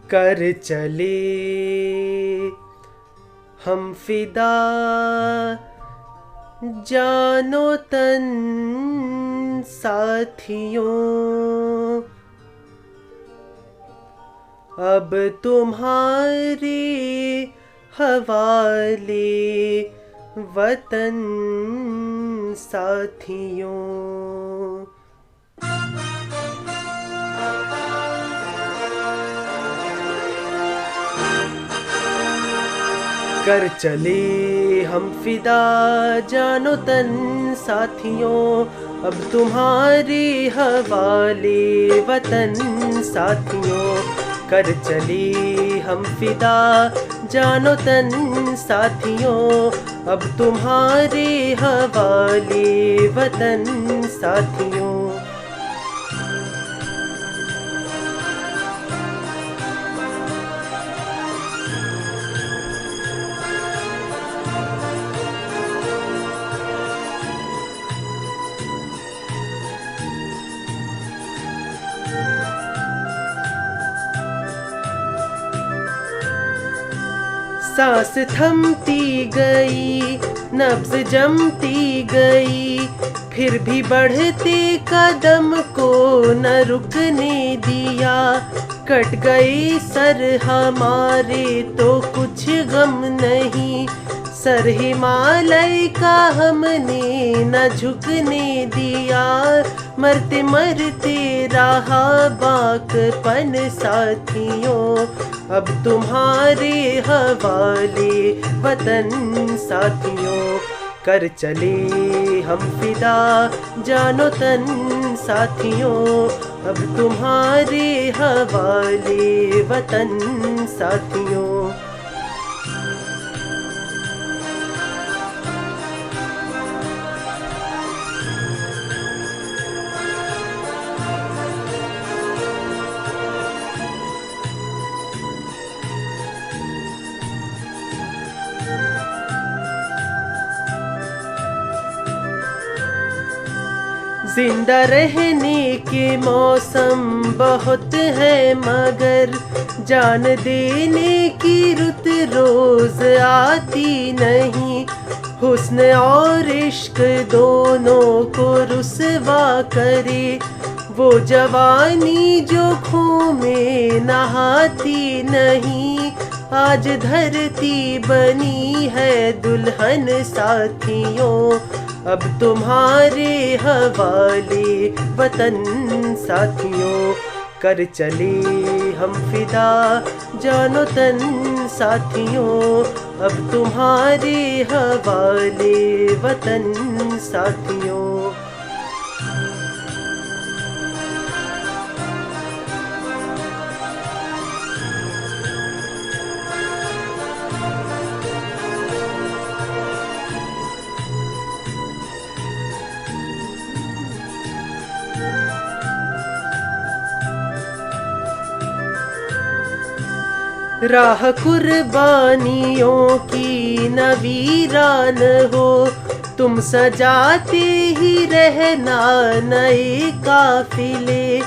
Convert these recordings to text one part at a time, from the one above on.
कर चले हम फिदा जानो तन साथियों, अब तुम्हारे हवाले वतन साथियों। कर चले हम फिदा जानो तन साथियों, अब तुम्हारे हवाले वतन साथियों। कर चले हम फिदा जानो तन साथियों, अब तुम्हारे हवाले वतन साथियों। सांस थमती गई, नब्ज जमती गई, फिर भी बढ़ते कदम को न रुकने दिया। कट गई सर हमारे तो कुछ गम नहीं, सर हिमालय का हमने न झुकने दिया। मरते मरते रहा बाकपन साथियों, अब तुम्हारे हवाले वतन साथियों। कर चले हम फिदा जानो तन साथियों, अब तुम्हारे हवाले वतन साथियों। जिंदा रहने के मौसम बहुत है, मगर जान देने की रुत रोज आती नहीं। हुस्न और इश्क दोनों को रुसवा करे, वो जवानी जो खून में नहाती नहीं। आज धरती बनी है दुल्हन साथियों, अब तुम्हारे हवाले वतन साथियों। कर चले हम फिदा जानो तन साथियों, अब तुम्हारे हवाले वतन साथियों। राह कुर्बानियों की न वीरान हो, तुम सजाते ही रहना नए काफिले।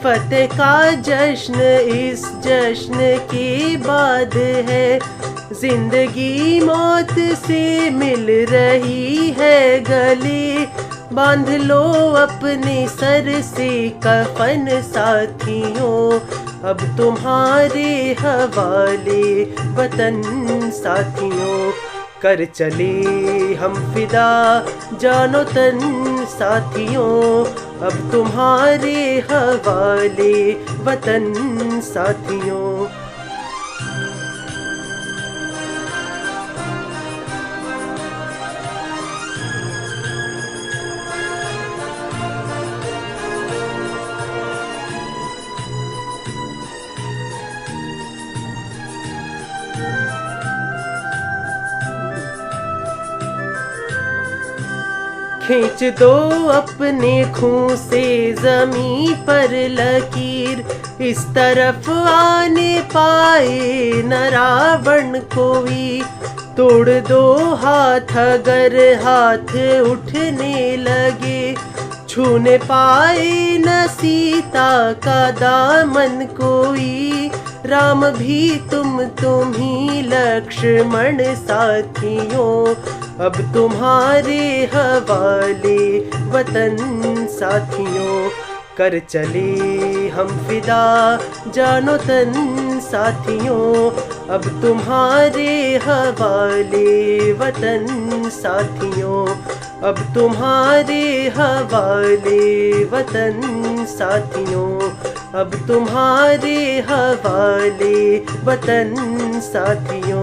फतेह का जश्न इस जश्न के बाद है, जिंदगी मौत से मिल रही है गले। बांध लो अपने सर से कफन साथियों, अब तुम्हारे हवाले वतन साथियों। कर चले हम फिदा जानो तन साथियों, अब तुम्हारे हवाले वतन साथियों। खींच दो अपने खून से जमीन पर लकीर, इस तरफ आने पाए न रावण कोई। तोड़ दो हाथ अगर हाथ उठने लगे, छूने पाए न सीता का दामन कोई। राम भी तुम ही लक्ष्मण साथियों, अब तुम्हारे हवाले वतन साथियों। कर चले हम फिदा जानो तन साथियों, अब तुम्हारे हवाले वतन साथियों, अब तुम्हारे हवाले वतन साथियों, अब तुम्हारे हवाले वतन साथियों।